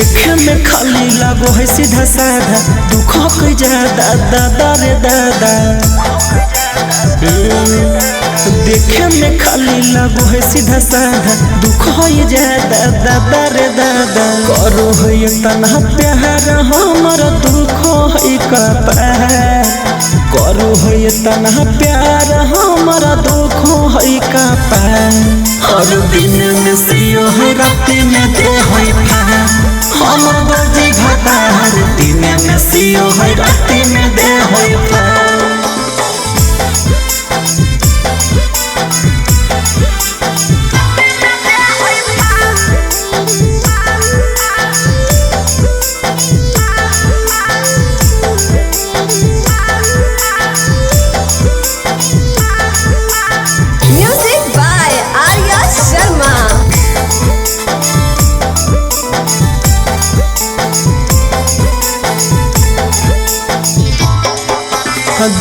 देखे में खाली लागो है सीधा साधा, दुख के ज्यादा दादा रे दादा। देखे में खाली लागो है सीधा साधा, दुख है ज्यादा दादा रे दादा। करो है तना प्यार हमारा दुख है कपार, करो है तना प्यार हमारा दुख है कपार। हर दिन में सियो है रात में दे है फार, हम बजी घाटार दिन में सियो है रात में दे है फार।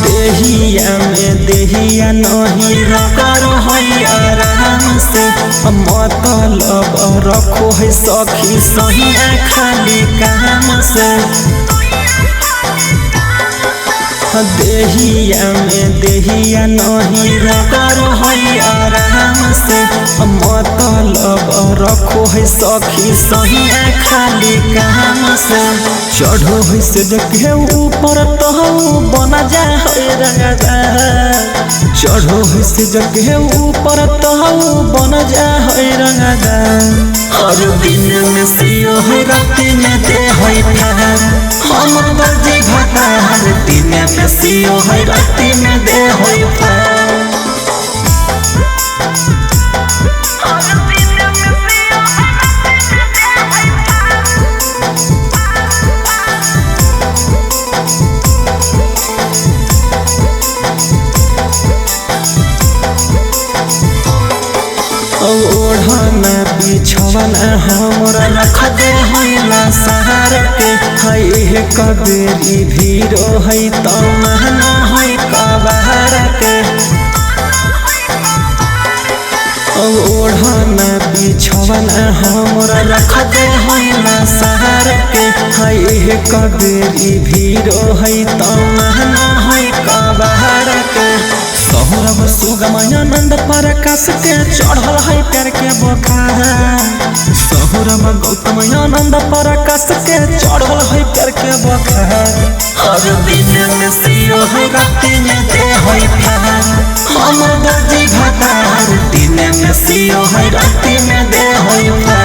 देहिया में देहिया नहीं कर है आराम से, मतलब रखो है सखी सही खाली काम से। देहिया में देहिया नहीं कर है आराम से, मतलब रखो है सखी सही खाली काम से। चढ़ो है से देखे ऊपर तो बना जा है रंगदा, चढ़ो है से देखे ऊपर तो बना जा है रंगदा। हर दिन में सियो है रात में दे है फार, हम बजी घाटार दिन में सियो है रात में दे है फार। ओढ़ना बिछवना हमरा रख दे है सहार के, है कबेरी भीरो है तो महना है कबार के। ओढ़ना बिछवना हमरा रख दे है सहार के, है कबेरी भीरो है तो महना है कबार के। सौरभ सुगम आनंद प्रकाश के चढ़ल है प्यार के बोखार, सौरभ गौतम आनंद प्रकाश के चढ़ल है प्यार के बोखार। हर दिन में सियो है रात में दे है फार, हम बजी घाटार दिन में सियो है रात में दे है फार।